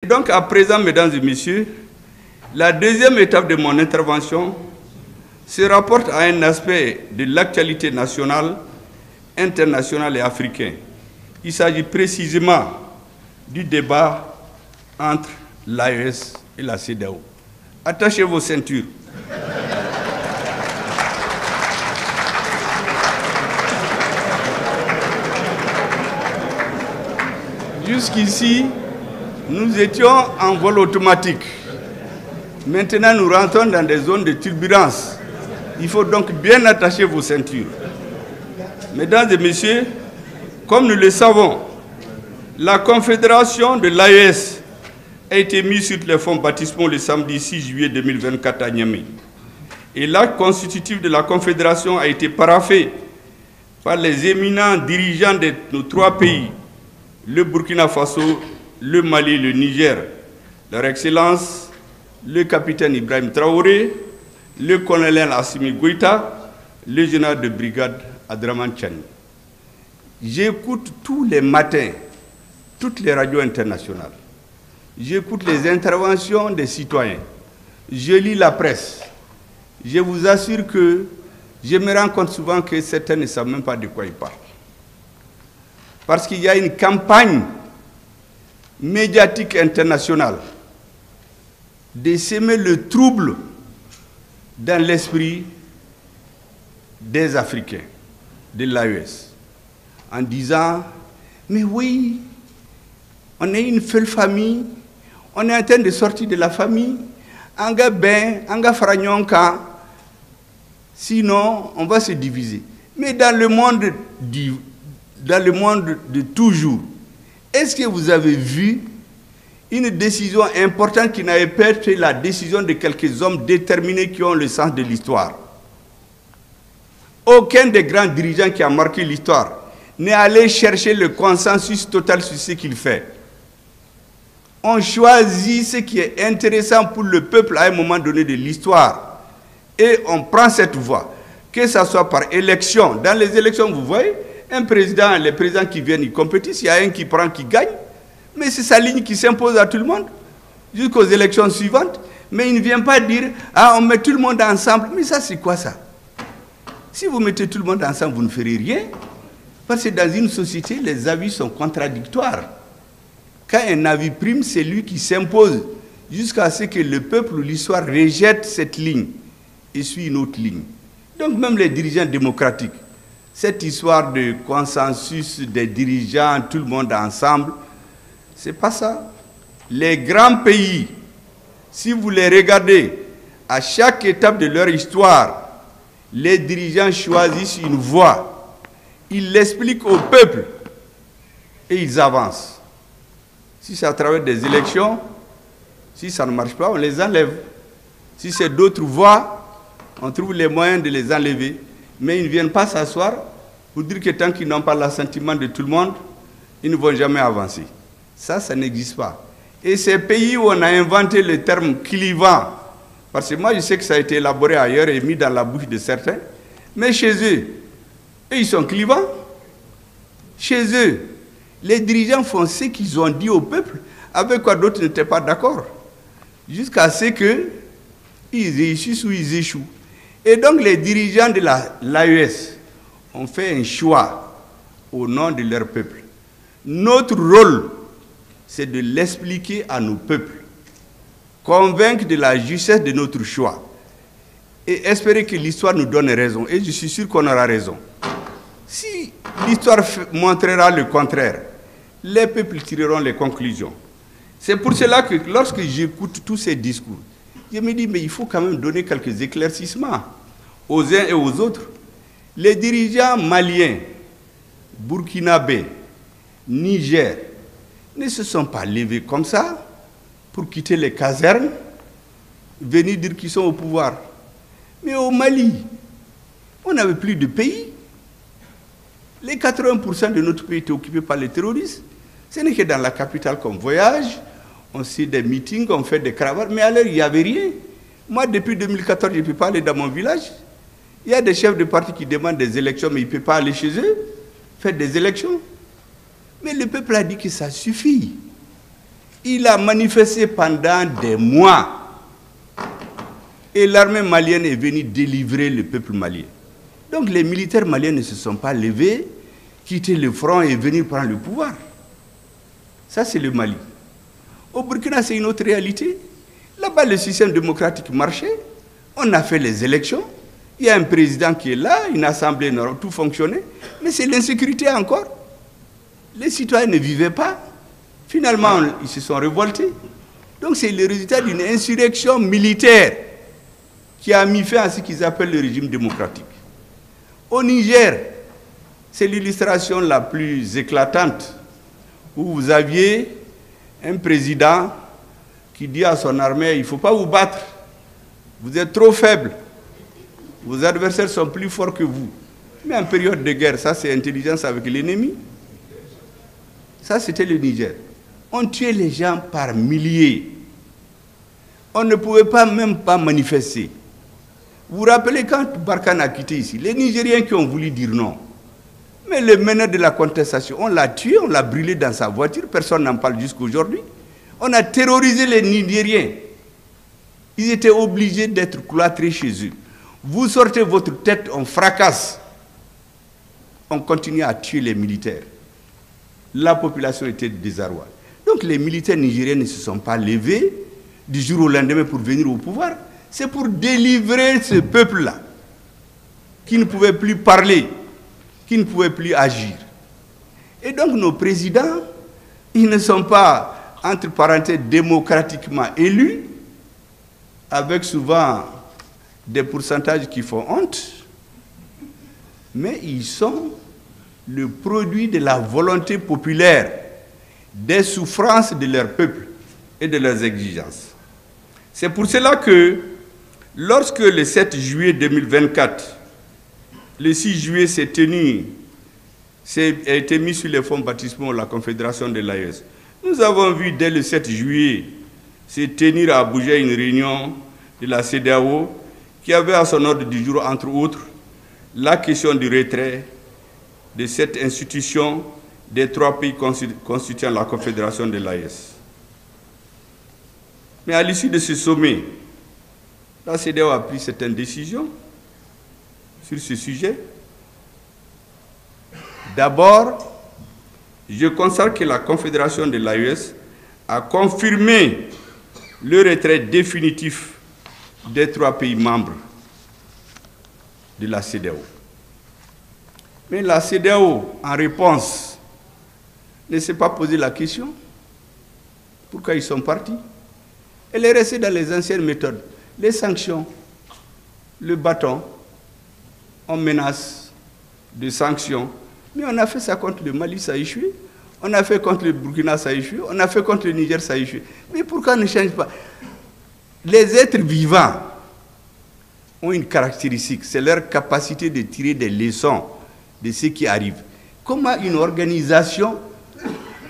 Donc, à présent, mesdames et messieurs, la deuxième étape de mon intervention se rapporte à un aspect de l'actualité nationale, internationale et africaine. Il s'agit précisément du débat entre l'AES et la CEDEAO. Attachez vos ceintures. Jusqu'ici, nous étions en vol automatique. Maintenant, nous rentrons dans des zones de turbulence. Il faut donc bien attacher vos ceintures. Mesdames et messieurs, comme nous le savons, la confédération de l'AES a été mise sur les fonds baptismaux le samedi 6 juillet 2024 à Niamey. Et l'acte constitutif de la confédération a été paraphé par les éminents dirigeants de nos trois pays, le Burkina Faso, le Mali et le Niger, leur Excellence, le capitaine Ibrahim Traoré, le colonel Assimi Goïta, le général de brigade Abdraman Tchani. J'écoute tous les matins toutes les radios internationales. J'écoute les interventions des citoyens. Je lis la presse. Je vous assure que je me rends compte souvent que certains ne savent même pas de quoi ils parlent. Parce qu'il y a une campagne médiatique internationale de semer le trouble dans l'esprit des Africains, de l'AES, en disant « Mais oui, on est une seule famille, on est en train de sortir de la famille, anga ben, anga faranyonka, sinon on va se diviser. » Mais dans le monde de toujours, est-ce que vous avez vu une décision importante qui n'avait pas été la décision de quelques hommes déterminés qui ont le sens de l'histoire? Aucun des grands dirigeants qui a marqué l'histoire n'est allé chercher le consensus total sur ce qu'il fait. On choisit ce qui est intéressant pour le peuple à un moment donné de l'histoire. Et on prend cette voie, que ce soit par élection. Dans les élections, vous voyez, un président, les présidents qui viennent, ils compétissent, il y a un qui prend, qui gagne. Mais c'est sa ligne qui s'impose à tout le monde, jusqu'aux élections suivantes. Mais il ne vient pas dire, ah, on met tout le monde ensemble. Mais ça, c'est quoi ça? Si vous mettez tout le monde ensemble, vous ne ferez rien. Parce que dans une société, les avis sont contradictoires. Quand un avis prime, c'est lui qui s'impose jusqu'à ce que le peuple ou l'histoire rejette cette ligne et suit une autre ligne. Donc même les dirigeants démocratiques, cette histoire de consensus des dirigeants, tout le monde ensemble, c'est pas ça. Les grands pays, si vous les regardez, à chaque étape de leur histoire, les dirigeants choisissent une voie. Ils l'expliquent au peuple et ils avancent. Si c'est à travers des élections, si ça ne marche pas, on les enlève. Si c'est d'autres voies, on trouve les moyens de les enlever. Mais ils ne viennent pas s'asseoir pour dire que tant qu'ils n'ont pas l'assentiment de tout le monde, ils ne vont jamais avancer. Ça n'existe pas. Et ces pays où on a inventé le terme clivant, parce que moi je sais que ça a été élaboré ailleurs et mis dans la bouche de certains, mais chez eux, ils sont clivants. Chez eux, les dirigeants font ce qu'ils ont dit au peuple, avec quoi d'autres n'étaient pas d'accord, jusqu'à ce qu'ils réussissent ou ils échouent. Et donc les dirigeants de l'AES ont fait un choix au nom de leur peuple. Notre rôle, c'est de l'expliquer à nos peuples, convaincre de la justesse de notre choix et espérer que l'histoire nous donne raison. Et je suis sûr qu'on aura raison. Si l'histoire montrera le contraire, les peuples tireront les conclusions. C'est pour cela que lorsque j'écoute tous ces discours, je me dis, mais il faut quand même donner quelques éclaircissements aux uns et aux autres. Les dirigeants maliens, burkinabés, Niger, ne se sont pas levés comme ça pour quitter les casernes, venir dire qu'ils sont au pouvoir. Mais au Mali, on n'avait plus de pays. Les 80% de notre pays étaient occupés par les terroristes. Ce n'est que dans la capitale qu'on voyage, on fait des meetings, on fait des cravates, mais alors il n'y avait rien. Moi, depuis 2014, je ne peux pas aller dans mon village. Il y a des chefs de parti qui demandent des élections, mais ils ne peuvent pas aller chez eux, faire des élections. Mais le peuple a dit que ça suffit. Il a manifesté pendant des mois. Et l'armée malienne est venue délivrer le peuple malien. Donc les militaires maliens ne se sont pas levés, quitté le front et venir prendre le pouvoir. Ça, c'est le Mali. Au Burkina, c'est une autre réalité. Là-bas, le système démocratique marchait. On a fait les élections. Il y a un président qui est là, une assemblée, tout fonctionnait. Mais c'est l'insécurité encore. Les citoyens ne vivaient pas. Finalement, ils se sont révoltés. Donc, c'est le résultat d'une insurrection militaire qui a mis fin à ce qu'ils appellent le régime démocratique. Au Niger, c'est l'illustration la plus éclatante, où vous aviez un président qui dit à son armée, il ne faut pas vous battre, vous êtes trop faible, vos adversaires sont plus forts que vous. Mais en période de guerre, ça c'est intelligence avec l'ennemi. Ça c'était le Niger. On tuait les gens par milliers. On ne pouvait même pas manifester. Vous vous rappelez quand Barkhane a quitté ici, les Nigériens qui ont voulu dire non. Mais le meneur de la contestation, on l'a tué, on l'a brûlé dans sa voiture, personne n'en parle jusqu'à aujourd'hui. On a terrorisé les Nigériens. Ils étaient obligés d'être cloîtrés chez eux. Vous sortez votre tête, on fracasse. On continue à tuer les militaires. La population était désarroie. Donc les militaires nigériens ne se sont pas levés du jour au lendemain pour venir au pouvoir. C'est pour délivrer ce peuple-là, qui ne pouvait plus parler, qui ne pouvait plus agir. Et donc nos présidents, ils ne sont pas, entre parenthèses, démocratiquement élus, avec souvent des pourcentages qui font honte, mais ils sont le produit de la volonté populaire, des souffrances de leur peuple et de leurs exigences. C'est pour cela que, lorsque le 7 juillet 2024, le 6 juillet a été mis sur les fonds baptismaux de la Confédération de l'AES, nous avons vu dès le 7 juillet se tenir à Abuja une réunion de la CEDEAO qui avait à son ordre du jour, entre autres, la question du retrait de cette institution des 3 pays constituant la Confédération de l'AES. Mais à l'issue de ce sommet, la CEDEAO a pris certaines décisions sur ce sujet. D'abord, je constate que la Confédération de l'AES a confirmé le retrait définitif des 3 pays membres de la CEDEAO. Mais la CEDEAO, en réponse, ne s'est pas posé la question pourquoi ils sont partis. Elle est restée dans les anciennes méthodes, les sanctions, le bâton, on menace de sanctions. Mais on a fait ça contre le Mali, ça a échoué. On a fait contre le Burkina, ça a échoué. On a fait contre le Niger, ça a échoué. Mais pourquoi on ne change pas? Les êtres vivants ont une caractéristique, c'est leur capacité de tirer des leçons de ce qui arrive. Comment une organisation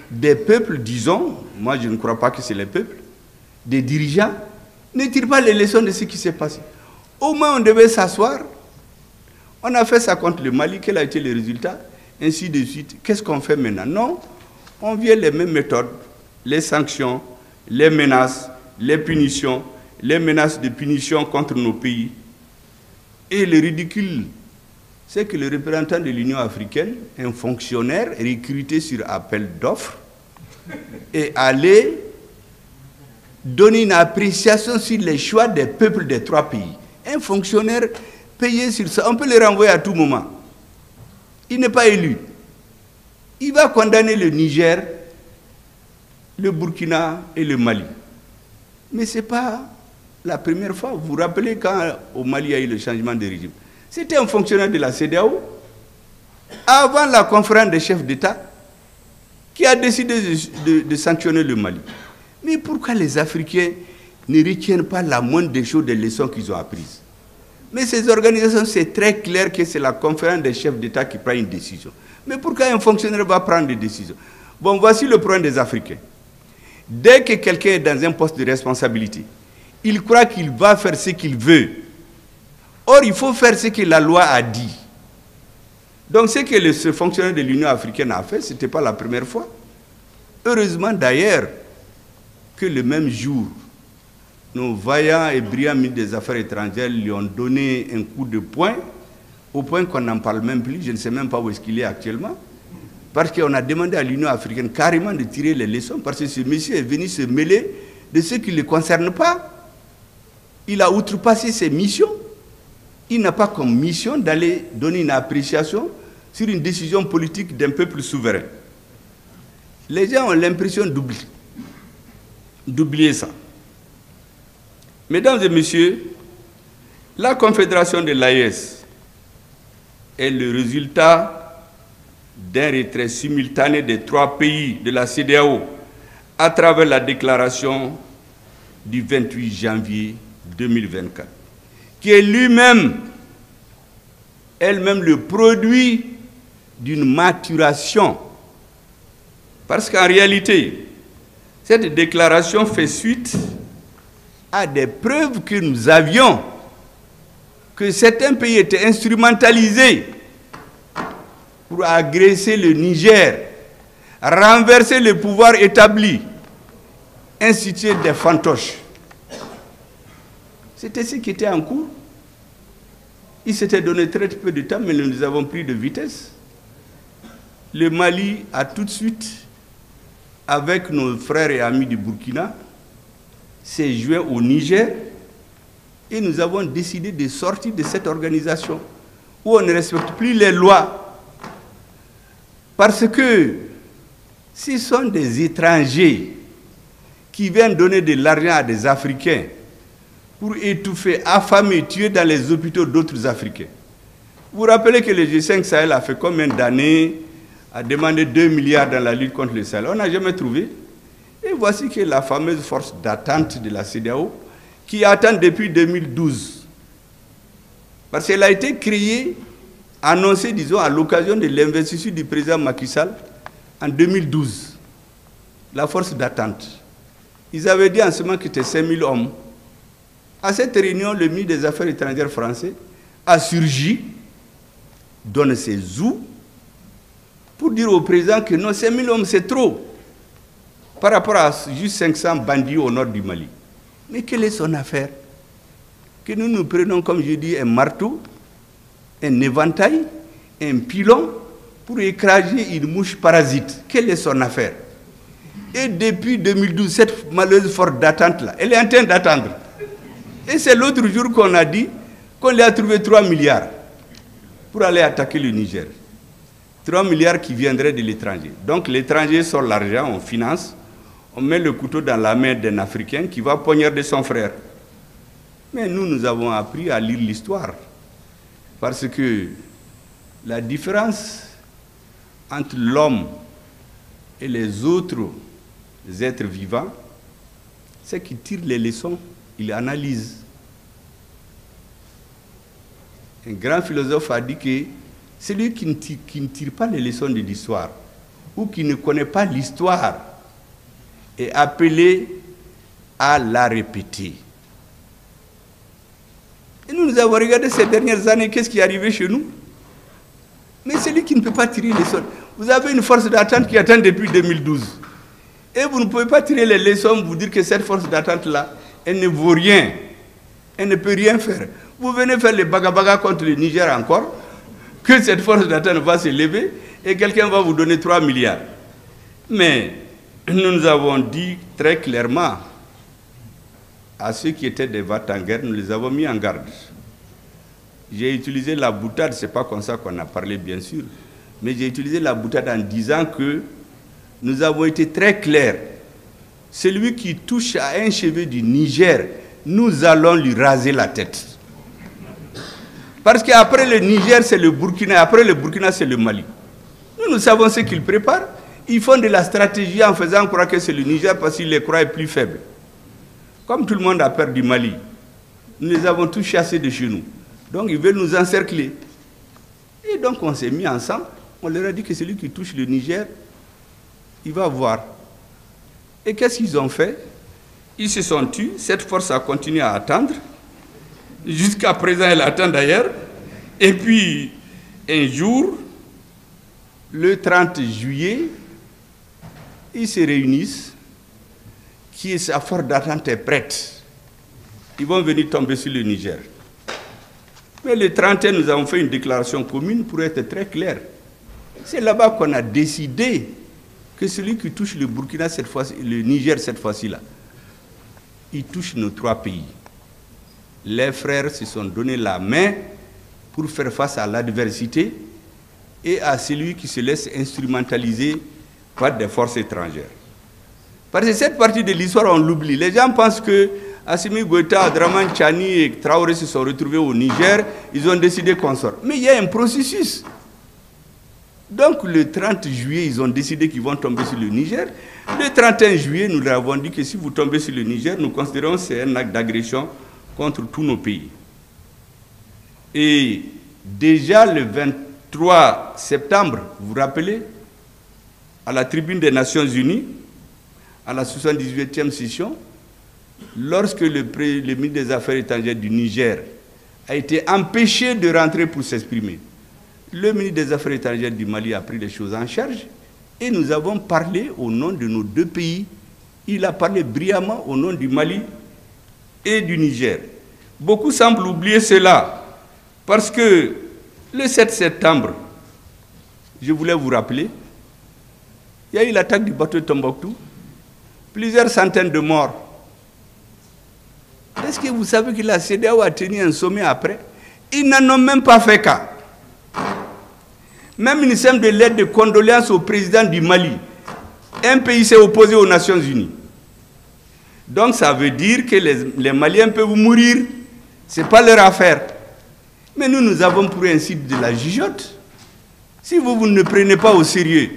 des peuples, disons, moi je ne crois pas que c'est les peuples, des dirigeants, ne tire pas les leçons de ce qui s'est passé. Au moins on devait s'asseoir. On a fait ça contre le Mali, quel a été le résultat? Ainsi de suite. Qu'est-ce qu'on fait maintenant? Non, on vient les mêmes méthodes, les sanctions, les menaces, les punitions, les menaces de punition contre nos pays. Et le ridicule, c'est que le représentant de l'Union africaine, un fonctionnaire recruté sur appel d'offres, est allé donner une appréciation sur les choix des peuples des 3 pays. Un fonctionnaire payé sur ça, on peut le renvoyer à tout moment. Il n'est pas élu. Il va condamner le Niger, le Burkina et le Mali. Mais ce n'est pas la première fois. Vous vous rappelez quand au Mali il y a eu le changement de régime? C'était un fonctionnaire de la CEDEAO, avant la conférence des chefs d'État, qui a décidé de sanctionner le Mali. Mais pourquoi les Africains ne retiennent pas la moindre des choses, des leçons qu'ils ont apprises? Mais ces organisations, c'est très clair que c'est la conférence des chefs d'État qui prend une décision. Mais pourquoi un fonctionnaire va prendre des décisions? Bon, voici le problème des Africains. Dès que quelqu'un est dans un poste de responsabilité, il croit qu'il va faire ce qu'il veut. Or, il faut faire ce que la loi a dit. Donc, ce que ce fonctionnaire de l'Union africaine a fait, ce n'était pas la première fois. Heureusement, d'ailleurs, que le même jour, nos vaillants et brillants ministres des Affaires étrangères lui ont donné un coup de poing, au point qu'on n'en parle même plus, je ne sais même pas où est-ce qu'il est actuellement, parce qu'on a demandé à l'Union africaine carrément de tirer les leçons, parce que ce monsieur est venu se mêler de ce qui ne le concerne pas. Il a outrepassé ses missions. Il n'a pas comme mission d'aller donner une appréciation sur une décision politique d'un peuple souverain. Les gens ont l'impression d'oublier ça. Mesdames et messieurs, la Confédération de l'AES est le résultat d'un retrait simultané des 3 pays de la CEDEAO à travers la déclaration du 28 janvier 2024, qui est elle-même le produit d'une maturation. Parce qu'en réalité, cette déclaration fait suite à des preuves que nous avions que certains pays étaient instrumentalisés pour agresser le Niger, renverser le pouvoir établi, instituer des fantoches. C'était ce qui était en cours. Il s'était donné très peu de temps, mais nous avons pris de vitesse. Le Mali a tout de suite, avec nos frères et amis du Burkina, s'est joint au Niger et nous avons décidé de sortir de cette organisation où on ne respecte plus les lois. Parce que ce sont des étrangers qui viennent donner de l'argent à des Africains pour étouffer, affamer, tuer dans les hôpitaux d'autres Africains. Vous vous rappelez que le G5 Sahel a fait combien d'années à demander 2 milliards dans la lutte contre le Sahel? On n'a jamais trouvé. Et voici que la fameuse force d'attente de la CEDEAO qui attend depuis 2012. Parce qu'elle a été créée, annoncée, disons, à l'occasion de l'investiture du président Macky Sall en 2012. La force d'attente. Ils avaient dit en ce moment que c'était 5000 hommes. À cette réunion, le ministre des Affaires étrangères français a surgi, donne ses sous, pour dire au président que non, 5000 hommes, c'est trop, par rapport à juste 500 bandits au nord du Mali. Mais quelle est son affaire? Que nous nous prenons, comme je dis, un marteau, un éventail, un pilon, pour écraser une mouche parasite. Quelle est son affaire? Et depuis 2012, cette malheureuse force d'attente-là, elle est en train d'attendre. Et c'est l'autre jour qu'on a dit qu'on lui a trouvé 3 milliards pour aller attaquer le Niger. 3 milliards qui viendraient de l'étranger. Donc l'étranger sort l'argent, on finance, on met le couteau dans la main d'un Africain qui va poignarder son frère. Mais nous avons appris à lire l'histoire. Parce que la différence entre l'homme et les autres êtres vivants, c'est qu'il tire les leçons, il analyse. Un grand philosophe a dit que celui qui ne tire pas les leçons de l'histoire ou qui ne connaît pas l'histoire est appelé à la répéter. Et nous avons regardé ces dernières années, qu'est-ce qui est arrivé chez nous? Mais celui qui ne peut pas tirer les leçons, vous avez une force d'attente qui attend depuis 2012. Et vous ne pouvez pas tirer les leçons, vous dire que cette force d'attente-là, elle ne vaut rien. Elle ne peut rien faire. Vous venez faire les bagabaga contre le Niger encore, que cette force d'attente va se lever et quelqu'un va vous donner 3 milliards. Mais nous avons dit très clairement à ceux qui étaient des va-t-en-guerre, nous les avons mis en garde. J'ai utilisé la boutade, ce n'est pas comme ça qu'on a parlé bien sûr, mais j'ai utilisé la boutade en disant que nous avons été très clairs. Celui qui touche à un cheveu du Niger, nous allons lui raser la tête. Parce qu'après le Niger, c'est le Burkina, après le Burkina, c'est le Mali. Nous savons ce qu'ils préparent. Ils font de la stratégie en faisant croire que c'est le Niger parce qu'ils les croient plus faibles. Comme tout le monde a peur du Mali, nous les avons tous chassés de chez nous. Donc ils veulent nous encercler. Et donc on s'est mis ensemble. On leur a dit que celui qui touche le Niger, il va voir. Et qu'est-ce qu'ils ont fait? Ils se sont tus. Cette force a continué à attendre. Jusqu'à présent, elle attend d'ailleurs. Et puis, un jour, le 30 juillet, ils se réunissent. qui est à force d'attente est prête. Ils vont venir tomber sur le Niger. Mais le 31, nous avons fait une déclaration commune pour être très clair. C'est là-bas qu'on a décidé que celui qui touche le Burkina cette fois-ci, le Niger cette fois-ci-là, il touche nos 3 pays. Les frères se sont donné la main pour faire face à l'adversité et à celui qui se laisse instrumentaliser par des forces étrangères. Parce que cette partie de l'histoire, on l'oublie. Les gens pensent que Assimi Goïta, Abdraman Tchani et Traoré se sont retrouvés au Niger, ils ont décidé qu'on sort. Mais il y a un processus. Donc le 30 juillet, ils ont décidé qu'ils vont tomber sur le Niger. Le 31 juillet, nous leur avons dit que si vous tombez sur le Niger, nous considérons que c'est un acte d'agression contre tous nos pays. Et déjà le 23 septembre, vous vous rappelez, à la tribune des Nations Unies, à la 78e session, lorsque le ministre des Affaires étrangères du Niger a été empêché de rentrer pour s'exprimer, le ministre des Affaires étrangères du Mali a pris les choses en charge et nous avons parlé au nom de nos 2 pays. Il a parlé brillamment au nom du Mali et du Niger. Beaucoup semblent oublier cela parce que le 7 septembre, je voulais vous rappeler, il y a eu l'attaque du bateau de Tombouctou, plusieurs centaines de morts. Est-ce que vous savez que la CEDEAO a tenu un sommet après? Ils n'en ont même pas fait cas. Même une somme de lettre de condoléances au président du Mali. Un pays s'est opposé aux Nations Unies. Donc ça veut dire que les Maliens peuvent mourir. Ce n'est pas leur affaire. Mais nous avons pour ainsi de la gigote. Si vous ne prenez pas au sérieux,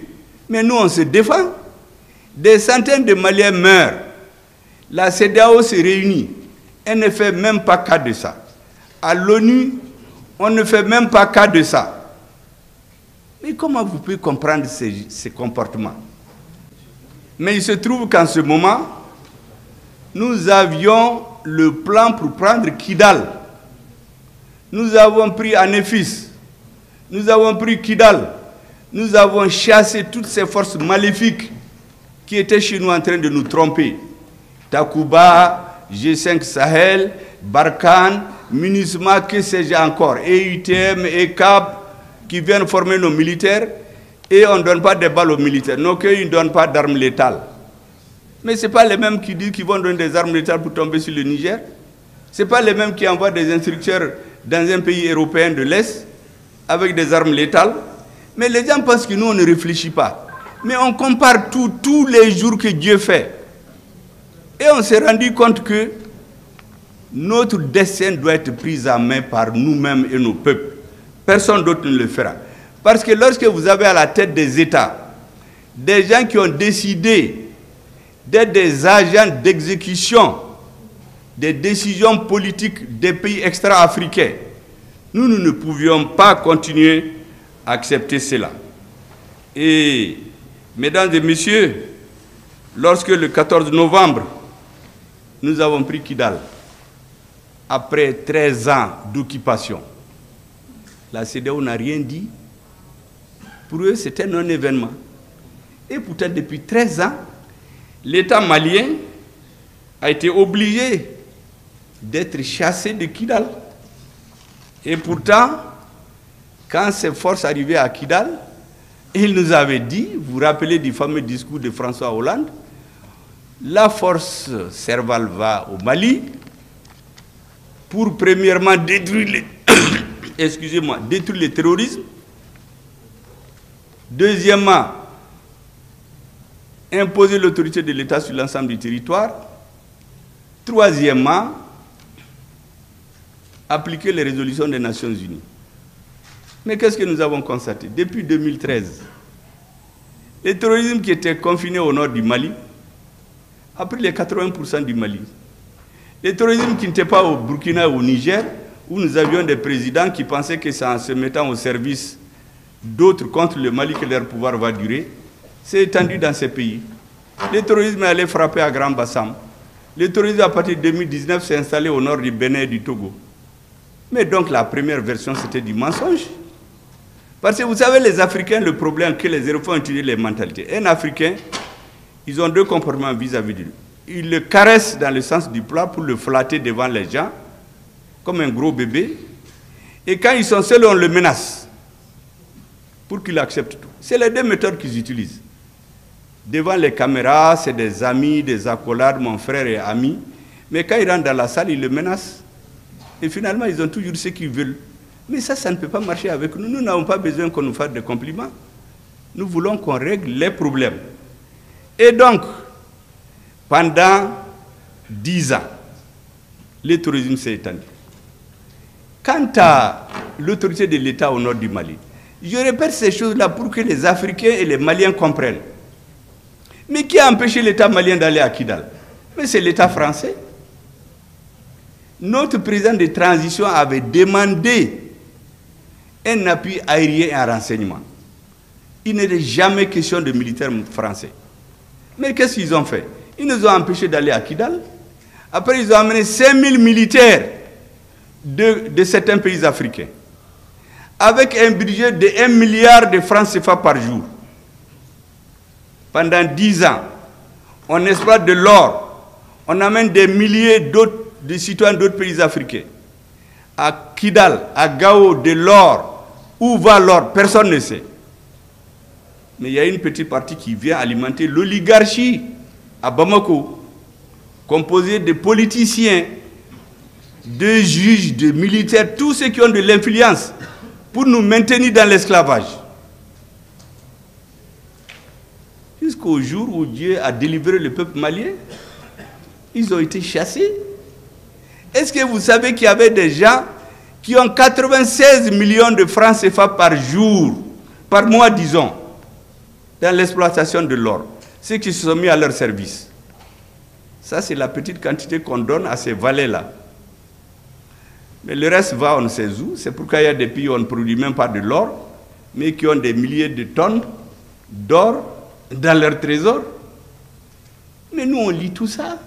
mais nous on se défend. Des centaines de Maliens meurent. La CEDEAO se réunit. Elle ne fait même pas cas de ça. À l'ONU, on ne fait même pas cas de ça. Mais comment vous pouvez comprendre ces comportements? Mais il se trouve qu'en ce moment, nous avions le plan pour prendre Kidal. Nous avons pris Anéfis. Nous avons pris Kidal. Nous avons chassé toutes ces forces maléfiques qui étaient chez nous en train de nous tromper. Takuba, G5 Sahel, Barkhane, MINUSMA, que sais-je encore, EUTM, ECAP, qui viennent former nos militaires, et on ne donne pas des balles aux militaires. Non, qu'ils ne donnent pas d'armes létales. Mais ce n'est pas les mêmes qui disent qu'ils vont donner des armes létales pour tomber sur le Niger. Ce n'est pas les mêmes qui envoient des instructeurs dans un pays européen de l'Est avec des armes létales. Mais les gens pensent que nous, on ne réfléchit pas. Mais on compare tous les jours que Dieu fait. Et on s'est rendu compte que notre destin doit être pris en main par nous-mêmes et nos peuples. Personne d'autre ne le fera. Parce que lorsque vous avez à la tête des États des gens qui ont décidé d'être des agents d'exécution des décisions politiques des pays extra-africains, nous ne pouvions pas continuer à accepter cela. Et, mesdames et messieurs, lorsque le 14 novembre, nous avons pris Kidal, après 13 ans d'occupation, la CEDEAO n'a rien dit. Pour eux, c'était un non-événement. Et pourtant, depuis 13 ans, l'État malien a été obligé d'être chassé de Kidal. Et pourtant, quand ces forces arrivaient à Kidal, il nous avait dit, vous vous rappelez du fameux discours de François Hollande, la force Serval va au Mali pour premièrement détruire détruire le terrorisme. Deuxièmement, imposer l'autorité de l'État sur l'ensemble du territoire. Troisièmement, appliquer les résolutions des Nations Unies. Mais qu'est-ce que nous avons constaté? Depuis 2013, le terrorisme qui était confiné au nord du Mali a pris les 80% du Mali. Le terrorisme qui n'était pas au Burkina ou au Niger, où nous avions des présidents qui pensaient que c'est en se mettant au service d'autres contre le Mali que leur pouvoir va durer, s'est étendu dans ces pays. Le terrorisme est allé frapper à Grand Bassam. Le terrorisme, à partir de 2019, s'est installé au nord du Bénin et du Togo. Mais donc la première version, c'était du mensonge. Parce que vous savez, les Africains, le problème que les Européens ont utilisé les mentalités. Un Africain, ils ont deux comportements vis-à-vis de lui. il le caresse dans le sens du poil pour le flatter devant les gens, comme un gros bébé. Et quand ils sont seuls, on le menace pour qu'il accepte tout. C'est les deux méthodes qu'ils utilisent. Devant les caméras, c'est des amis, des accolades, mon frère et ami. Mais quand ils rentrent dans la salle, ils le menacent. Et finalement, ils ont toujours ce qu'ils veulent. Mais ça ne peut pas marcher avec nous. Nous n'avons pas besoin qu'on nous fasse des compliments. Nous voulons qu'on règle les problèmes. Et donc, pendant 10 ans, le tourisme s'est étendu. Quant à l'autorité de l'État au nord du Mali, je répète ces choses-là pour que les Africains et les Maliens comprennent. Mais qui a empêché l'État malien d'aller à Kidal? Mais c'est l'État français. Notre président de transition avait demandé un appui aérien et un renseignement. Il n'était jamais question de militaires français. Mais qu'est-ce qu'ils ont fait? Ils nous ont empêchés d'aller à Kidal. Après, ils ont amené 5000 militaires de certains pays africains, avec un budget de 1 milliard de francs CFA par jour. Pendant 10 ans, on exploite de l'or. On amène des milliers de citoyens d'autres pays africains. À Kidal, à Gao, de l'or. Où va l'or? Personne ne sait. Mais il y a une petite partie qui vient alimenter l'oligarchie à Bamako, composée de politiciens, de juges, de militaires, tous ceux qui ont de l'influence pour nous maintenir dans l'esclavage. Jusqu'au jour où Dieu a délivré le peuple malien, ils ont été chassés. Est-ce que vous savez qu'il y avait des gens qui ont 96 millions de francs CFA par jour, par mois disons, dans l'exploitation de l'or, ceux qui se sont mis à leur service? Ça, c'est la petite quantité qu'on donne à ces valets-là. Mais le reste va, on ne sait où. C'est pourquoi il y a des pays où on ne produit même pas de l'or, mais qui ont des milliers de tonnes d'or dans leur trésor. Mais nous, on lit tout ça.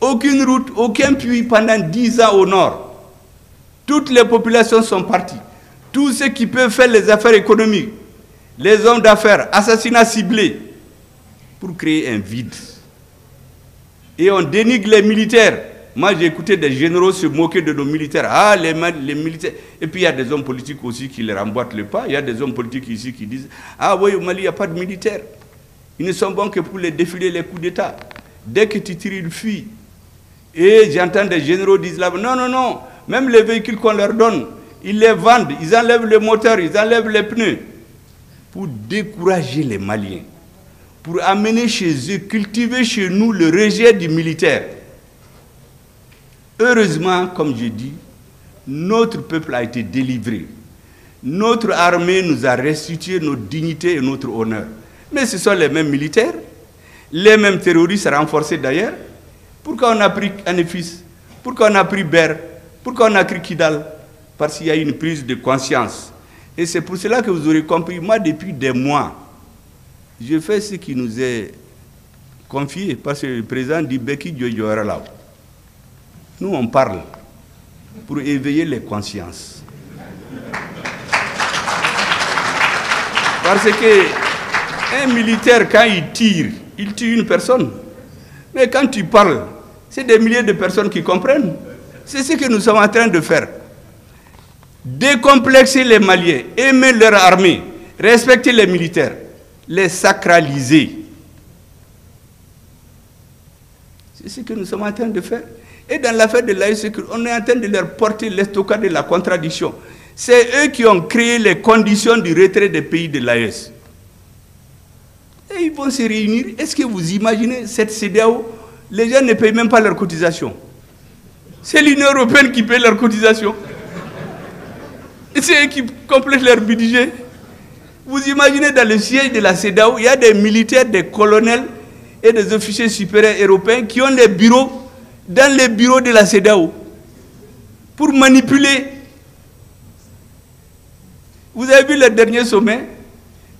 Aucune route, aucun puits pendant 10 ans au nord. Toutes les populations sont parties. Tous ceux qui peuvent faire les affaires économiques, les hommes d'affaires, assassinats ciblés, pour créer un vide. Et on dénigre les militaires. Moi, j'ai écouté des généraux se moquer de nos militaires. Ah, les militaires. Et puis, il y a des hommes politiques aussi qui les remboîtent le pas. Il y a des hommes politiques ici qui disent « Ah oui, au Mali, il n'y a pas de militaires. Ils ne sont bons que pour les défiler les coups d'État. Dès que tu tires, ils fuient. » Et j'entends des généraux dire là, non, non, non, même les véhicules qu'on leur donne, ils les vendent, ils enlèvent le moteur, ils enlèvent les pneus. Pour décourager les Maliens, pour amener chez eux, cultiver chez nous le rejet du militaire. Heureusement, comme je dis, notre peuple a été délivré. Notre armée nous a restitué notre dignité et notre honneur. Mais ce sont les mêmes militaires, les mêmes terroristes renforcés d'ailleurs. Pourquoi on a pris Anefis? Pourquoi on a pris Ber? Pourquoi on a pris Kidal? Parce qu'il y a une prise de conscience. Et c'est pour cela que vous aurez compris, moi depuis des mois, je fais ce qui nous est confié, parce que le président dit Beki Djoyora là. Nous on parle pour éveiller les consciences. Parce que un militaire, quand il tire une personne. Mais quand tu parles, c'est des milliers de personnes qui comprennent. C'est ce que nous sommes en train de faire. Décomplexer les Maliens, aimer leur armée, respecter les militaires, les sacraliser. C'est ce que nous sommes en train de faire. Et dans l'affaire de l'AES, on est en train de leur porter l'estocade de la contradiction. C'est eux qui ont créé les conditions du retrait des pays de l'AES. Et ils vont se réunir. Est-ce que vous imaginez cette CEDEAO? Les gens ne payent même pas leurs cotisations. C'est l'Union européenne qui paye leurs cotisations. Et c'est eux qui complètent leur budget. Vous imaginez dans le siège de la CEDEAO, il y a des militaires, des colonels et des officiers supérieurs européens qui ont des bureaux dans les bureaux de la CEDEAO pour manipuler. Vous avez vu le dernier sommet?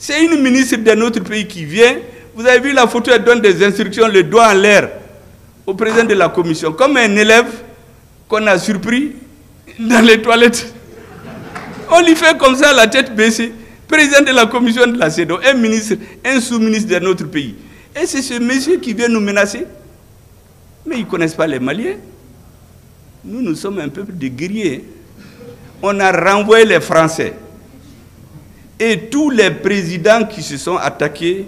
C'est une ministre d'un autre pays qui vient. Vous avez vu la photo, elle donne des instructions, le doigt en l'air au président de la commission, comme un élève qu'on a surpris dans les toilettes. On lui fait comme ça, la tête baissée. Président de la commission de la CEDEAO, un ministre, un sous-ministre d'un autre pays. Et c'est ce monsieur qui vient nous menacer. Mais ils ne connaissent pas les Maliens. Nous, nous sommes un peuple de guerriers. On a renvoyé les Français. Et tous les présidents qui se sont attaqués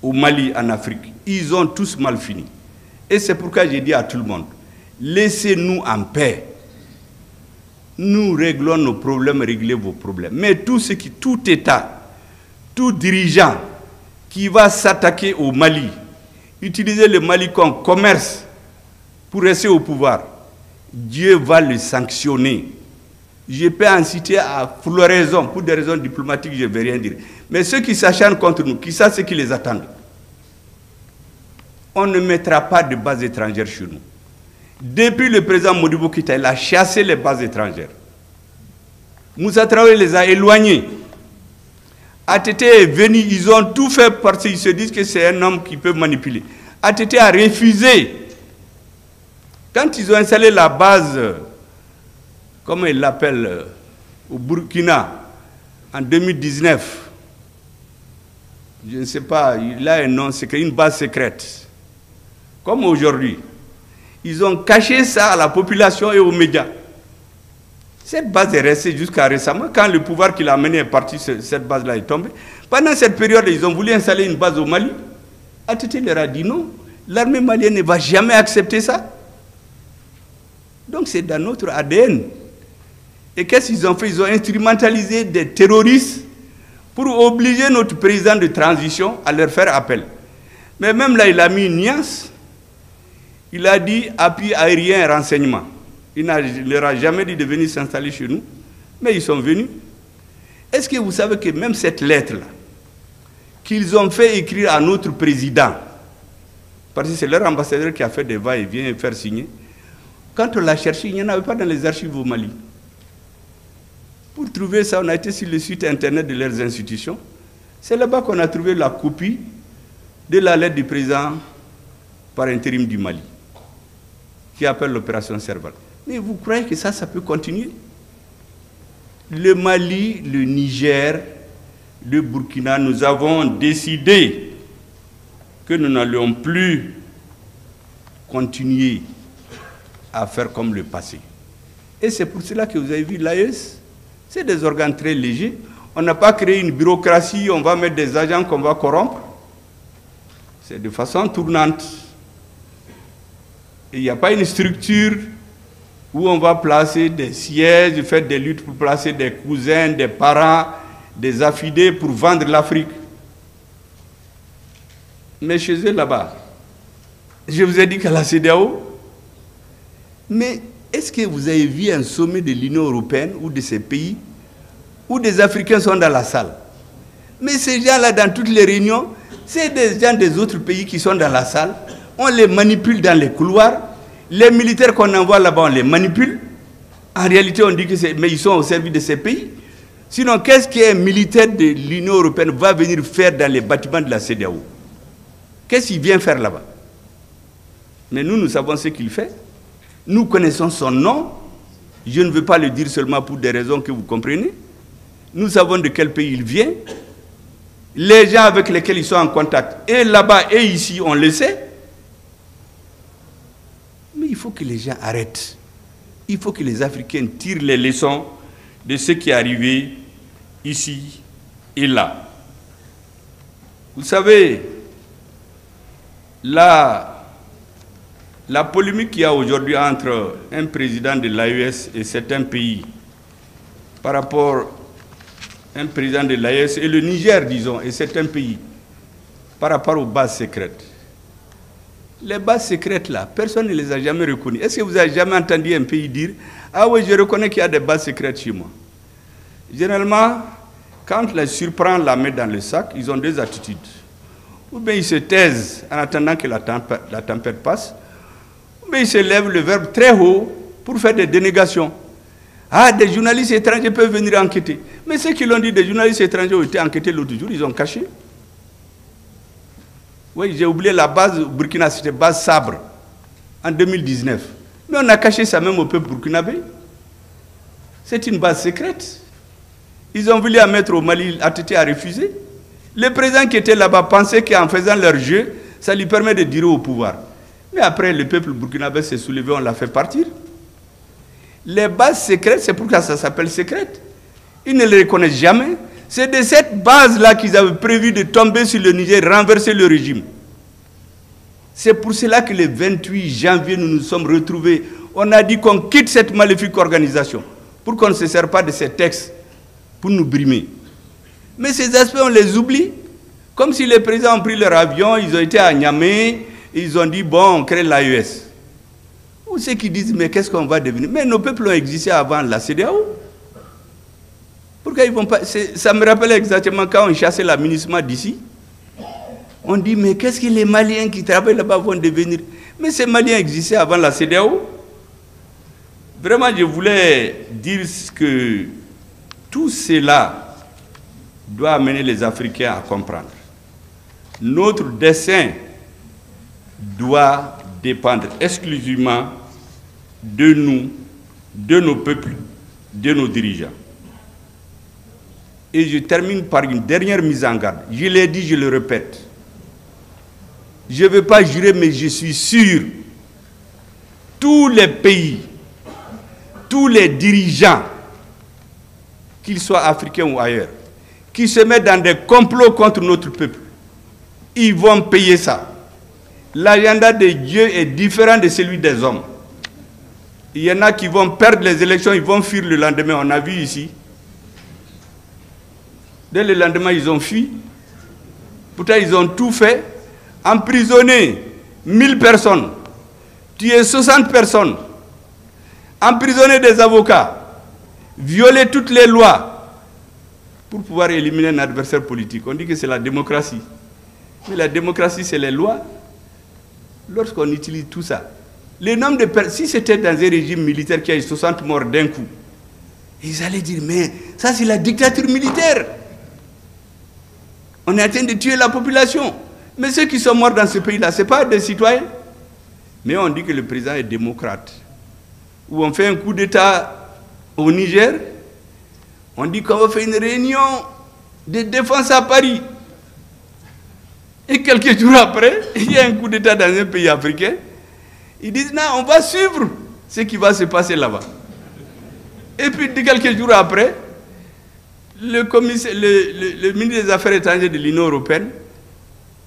au Mali, en Afrique, ils ont tous mal fini. Et c'est pourquoi j'ai dit à tout le monde, laissez-nous en paix. Nous réglons nos problèmes, réglez vos problèmes. Mais tout État, tout dirigeant qui va s'attaquer au Mali, utiliser le Mali comme commerce pour rester au pouvoir, Dieu va le sanctionner. Je peux en citer à floraison, pour des raisons diplomatiques, je ne vais rien dire. Mais ceux qui s'acharnent contre nous, qui savent ce qui les attend, on ne mettra pas de bases étrangères chez nous. Depuis le président Modibo Keïta, il a chassé les bases étrangères. Moussa Traoré les a éloignés. ATT est venu, ils ont tout fait parce qu'ils se disent que c'est un homme qui peut manipuler. ATT a refusé. Quand ils ont installé la base, comment ils l'appellent, au Burkina, en 2019, je ne sais pas, il a un nom secret, une base secrète. Comme aujourd'hui. Ils ont caché ça à la population et aux médias. Cette base est restée jusqu'à récemment. Quand le pouvoir qui l'a mené est parti, cette base-là est tombée. Pendant cette période, ils ont voulu installer une base au Mali. ATT leur a dit non. L'armée malienne ne va jamais accepter ça. Donc c'est dans notre ADN. Et qu'est-ce qu'ils ont fait? Ils ont instrumentalisé des terroristes pour obliger notre président de transition à leur faire appel. Mais même là, il a mis une nuance. Il a dit appui aérien et renseignement. Il ne leur a jamais dit de venir s'installer chez nous, mais ils sont venus. Est-ce que vous savez que même cette lettre-là, qu'ils ont fait écrire à notre président, parce que c'est leur ambassadeur qui a fait des va-et-vient et faire signer, quand on l'a cherché, il n'y en avait pas dans les archives au Mali. Pour trouver ça, on a été sur le site internet de leurs institutions. C'est là-bas qu'on a trouvé la copie de la lettre du président par intérim du Mali, qui appelle l'opération Serval. Mais vous croyez que ça peut continuer? Le Mali, le Niger, le Burkina, nous avons décidé que nous n'allions plus continuer à faire comme le passé. Et c'est pour cela que vous avez vu l'AES, c'est des organes très légers. On n'a pas créé une bureaucratie, on va mettre des agents qu'on va corrompre. C'est de façon tournante. Il n'y a pas une structure où on va placer des sièges, faire des luttes pour placer des cousins, des parents, des affidés pour vendre l'Afrique. Mais chez eux là-bas, je vous ai dit qu'à la CEDEAO, mais est-ce que vous avez vu un sommet de l'Union européenne ou de ces pays où des Africains sont dans la salle? Mais ces gens-là, dans toutes les réunions, c'est des gens des autres pays qui sont dans la salle. On les manipule dans les couloirs. Les militaires qu'on envoie là-bas, on les manipule. En réalité, on dit que mais ils sont au service de ces pays. Sinon, qu'est-ce qu'un militaire de l'Union européenne va venir faire dans les bâtiments de la CEDEAO? Qu'est-ce qu'il vient faire là-bas? Mais nous savons ce qu'il fait. Nous connaissons son nom. Je ne veux pas le dire seulement pour des raisons que vous comprenez. Nous savons de quel pays il vient. Les gens avec lesquels ils sont en contact, et là-bas et ici, on le sait. Mais il faut que les gens arrêtent. Il faut que les Africains tirent les leçons de ce qui est arrivé ici et là. Vous savez, la polémique qu'il y a aujourd'hui entre un président de l'AES et certains pays par rapport à un président de l'AES et le Niger, disons, et certains pays par rapport aux bases secrètes. Les bases secrètes là, personne ne les a jamais reconnues. Est-ce que vous avez jamais entendu un pays dire « Ah oui, je reconnais qu'il y a des bases secrètes chez moi ». Généralement, quand les surprend la main dans le sac, ils ont deux attitudes. Ou bien ils se taisent en attendant que la tempête passe, ou bien ils se lèvent le verbe très haut pour faire des dénégations. Ah, des journalistes étrangers peuvent venir enquêter. Mais ceux qui l'ont dit, des journalistes étrangers ont été enquêtés l'autre jour, ils ont caché. Oui, j'ai oublié la base au Burkina, c'était base Sabre, en 2019. Mais on a caché ça même au peuple burkinabé. C'est une base secrète. Ils ont voulu la mettre au Mali, ATT a refusé. Le président qui était là-bas pensait qu'en faisant leur jeu, ça lui permet de durer au pouvoir. Mais après, le peuple burkinabé s'est soulevé, on l'a fait partir. Les bases secrètes, c'est pourquoi ça s'appelle secrète. Ils ne les reconnaissent jamais. C'est de cette base-là qu'ils avaient prévu de tomber sur le Niger, renverser le régime. C'est pour cela que le 28 janvier, nous nous sommes retrouvés. On a dit qu'on quitte cette maléfique organisation pour qu'on ne se serve pas de ces textes pour nous brimer. Mais ces aspects, on les oublie. Comme si les présidents ont pris leur avion, ils ont été à Niamey, ils ont dit, bon, on crée l'AES. Ou ceux qui disent, mais qu'est-ce qu'on va devenir? Mais nos peuples ont existé avant la CEDEAO. Pourquoi ils vont pas? Ça me rappelle exactement quand on chassait l'aménagement d'ici. On dit, mais qu'est-ce que les Maliens qui travaillent là-bas vont devenir? Mais ces Maliens existaient avant la CEDEAO. Vraiment, je voulais dire que tout cela doit amener les Africains à comprendre. Notre dessein doit dépendre exclusivement de nous, de nos peuples, de nos dirigeants. Et je termine par une dernière mise en garde. Je l'ai dit, je le répète. Je ne veux pas jurer, mais je suis sûr. Tous les pays, tous les dirigeants, qu'ils soient africains ou ailleurs, qui se mettent dans des complots contre notre peuple, ils vont payer ça. L'agenda de Dieu est différent de celui des hommes. Il y en a qui vont perdre les élections, ils vont fuir le lendemain. On a vu ici. Dès le lendemain, ils ont fui. Pourtant, ils ont tout fait. Emprisonner 1000 personnes, tuer 60 personnes, emprisonner des avocats, violer toutes les lois pour pouvoir éliminer un adversaire politique. On dit que c'est la démocratie. Mais la démocratie, c'est les lois. Lorsqu'on utilise tout ça, le nombre de personnes, si c'était dans un régime militaire qui a eu 60 morts d'un coup, ils allaient dire, mais ça c'est la dictature militaire. On est en train de tuer la population. Mais ceux qui sont morts dans ce pays-là, ce n'est pas des citoyens. Mais on dit que le président est démocrate. Ou on fait un coup d'État au Niger, on dit qu'on va faire une réunion de défense à Paris. Et quelques jours après, il y a un coup d'État dans un pays africain. Ils disent, non, on va suivre ce qui va se passer là-bas. Et puis, quelques jours après, le ministre des Affaires étrangères de l'Union européenne,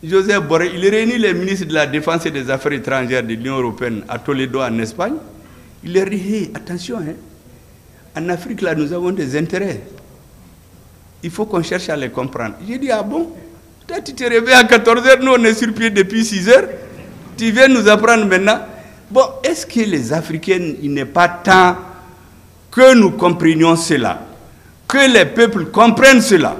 Joseph Borrell, il réunit les ministres de la Défense et des Affaires étrangères de l'Union européenne à Toledo, en Espagne. Il leur dit, hey, attention, hein, en Afrique, là, nous avons des intérêts. Il faut qu'on cherche à les comprendre. J'ai dit, ah bon? Toi, tu te réveilles à 14h, nous, on est sur pied depuis 6h. Tu viens nous apprendre maintenant. Bon, est-ce que les Africains, il n'est pas temps que nous comprenions cela? Que les peuples comprennent cela?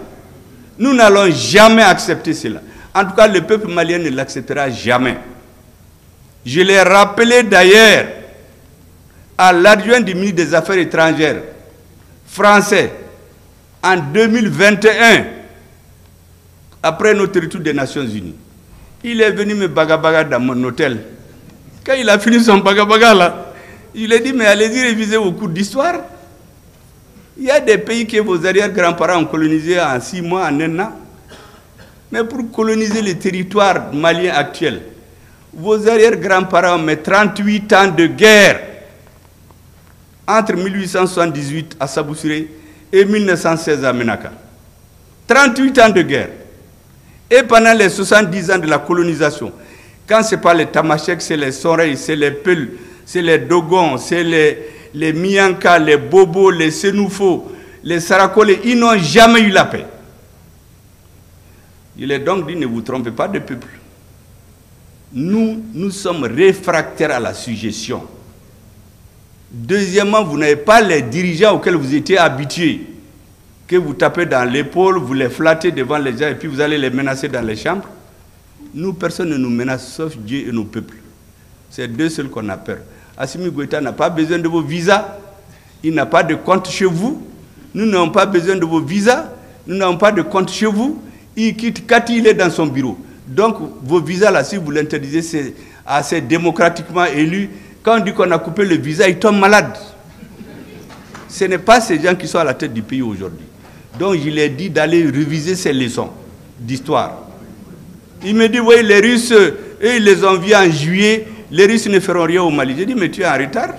Nous n'allons jamais accepter cela. En tout cas, le peuple malien ne l'acceptera jamais. Je l'ai rappelé d'ailleurs à l'adjoint du ministre des Affaires étrangères français en 2021, après notre retour des Nations Unies. Il est venu me bagabaga dans mon hôtel. Quand il a fini son bagabaga là, il a dit, mais allez-y réviser vos cours d'histoire. Il y a des pays que vos arrière-grands-parents ont colonisés en 6 mois, en 1 an. Mais pour coloniser le territoire malien actuel, vos arrière-grands-parents ont mis 38 ans de guerre entre 1878 à Saboussiré et 1916 à Menaka. 38 ans de guerre. Et pendant les 70 ans de la colonisation, quand ce n'est pas les Tamasheks, c'est les Soreilles, c'est les Peuls, c'est les Dogons, c'est les Mianka, les Bobos, les Senoufo, les Sarakole, ils n'ont jamais eu la paix. Il est donc dit, ne vous trompez pas de peuple. Nous sommes réfractaires à la suggestion. Deuxièmement, vous n'avez pas les dirigeants auxquels vous étiez habitués, que vous tapez dans l'épaule, vous les flattez devant les gens et puis vous allez les menacer dans les chambres. Nous, personne ne nous menace sauf Dieu et nos peuples. C'est deux seuls qu'on a peur. Assimi Goïta n'a pas besoin de vos visas. Il n'a pas de compte chez vous. Nous n'avons pas besoin de vos visas. Nous n'avons pas de compte chez vous. Il quitte quand il est dans son bureau. Donc, vos visas, là, si vous l'interdisez, c'est assez démocratiquement élu. Quand on dit qu'on a coupé le visa, il tombe malade. Ce n'est pas ces gens qui sont à la tête du pays aujourd'hui. Donc, je lui ai dit d'aller réviser ces leçons d'histoire. Il me dit, oui, les Russes, eux, ils les ont vus en juillet les Russes ne feront rien au Mali. J'ai dit, mais tu es en retard.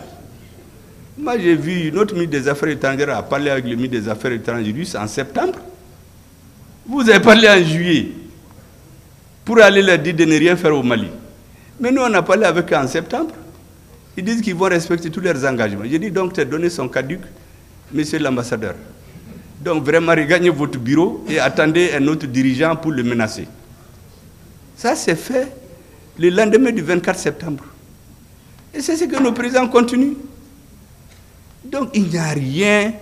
Moi, j'ai vu notre ministre des Affaires étrangères a parlé avec le ministre des Affaires étrangères russe en septembre. Vous avez parlé en juillet pour aller leur dire de ne rien faire au Mali. Mais nous, on a parlé avec eux en septembre. Ils disent qu'ils vont respecter tous leurs engagements. J'ai dit, donc, tu as donné son caduc, monsieur l'ambassadeur. Donc, vraiment, regagnez votre bureau et attendez un autre dirigeant pour le menacer. Ça, c'est fait le lendemain du 24 septembre. Et c'est ce que nos présidents continuent. Donc, il n'y a rien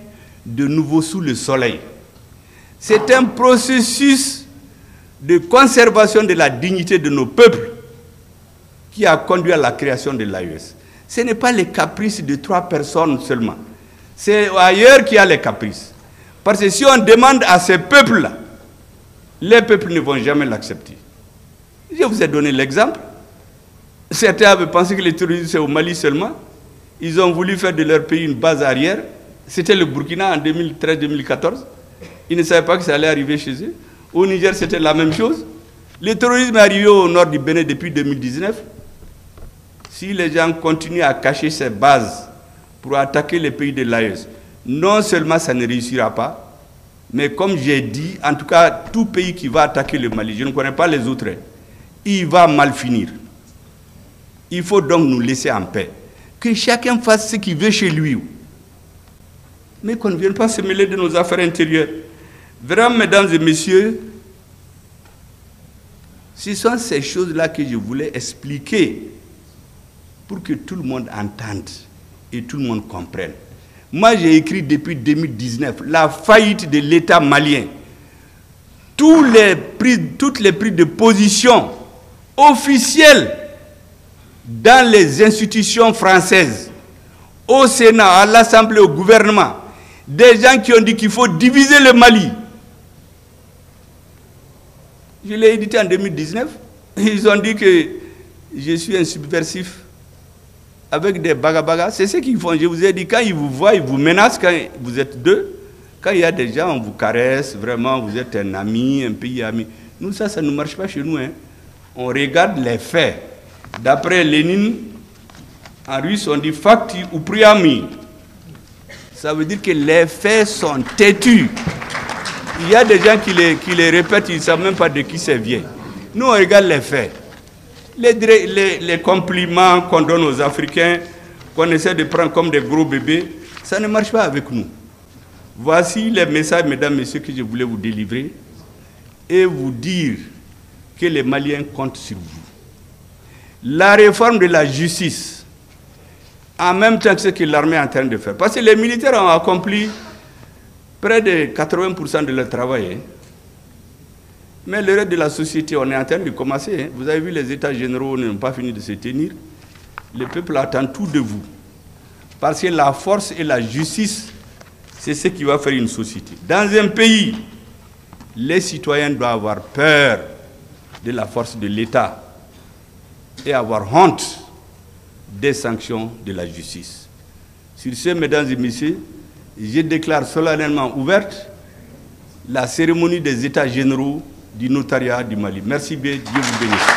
de nouveau sous le soleil. C'est un processus de conservation de la dignité de nos peuples qui a conduit à la création de l'AES. Ce n'est pas les caprices de 3 personnes seulement. C'est ailleurs qu'il y a les caprices. Parce que si on demande à ces peuples-là, les peuples ne vont jamais l'accepter. Je vous ai donné l'exemple. Certains avaient pensé que les terroristes, c'est au Mali seulement. Ils ont voulu faire de leur pays une base arrière. C'était le Burkina en 2013-2014. Ils ne savaient pas que ça allait arriver chez eux. Au Niger, c'était la même chose. Le terrorisme est arrivé au nord du Bénin depuis 2019. Si les gens continuent à cacher ces bases pour attaquer les pays de l'AES, non seulement ça ne réussira pas, mais comme j'ai dit, en tout cas, tout pays qui va attaquer le Mali, je ne connais pas les autres, il va mal finir. Il faut donc nous laisser en paix. Que chacun fasse ce qu'il veut chez lui. Mais qu'on ne vienne pas se mêler de nos affaires intérieures. Vraiment, mesdames et messieurs, ce sont ces choses-là que je voulais expliquer pour que tout le monde entende et tout le monde comprenne. Moi, j'ai écrit depuis 2019 la faillite de l'État malien. Toutes les prises de position officielles dans les institutions françaises, au Sénat, à l'Assemblée, au gouvernement, des gens qui ont dit qu'il faut diviser le Mali. Je l'ai édité en 2019. Ils ont dit que je suis un subversif avec des bagabagas. C'est ce qu'ils font. Je vous ai dit, quand ils vous voient, ils vous menacent quand vous êtes deux. Quand il y a des gens, on vous caresse, vraiment, vous êtes un ami, un pays ami. Nous, ça ne marche pas chez nous. Hein. On regarde les faits. D'après Lénine, en russe, on dit « fakti ou priami ». Ça veut dire que les faits sont têtus. Il y a des gens qui les répètent, ils ne savent même pas de qui ça vient. Nous, on regarde les faits. Les compliments qu'on donne aux Africains, qu'on essaie de prendre comme des gros bébés, ça ne marche pas avec nous. Voici les messages, mesdames, messieurs, que je voulais vous délivrer et vous dire que les Maliens comptent sur vous. La réforme de la justice, en même temps que ce que l'armée est en train de faire. Parce que les militaires ont accompli près de 80% de leur travail. Hein. Mais le reste de la société, on est en train de commencer. Hein. Vous avez vu, les États généraux n'ont pas fini de se tenir. Le peuple attend tout de vous. Parce que la force et la justice, c'est ce qui va faire une société. Dans un pays, les citoyens doivent avoir peur de la force de l'État et avoir honte des sanctions de la justice. Sur ce, mesdames et messieurs, je déclare solennellement ouverte la cérémonie des États généraux du notariat du Mali. Merci bien, Dieu vous bénisse.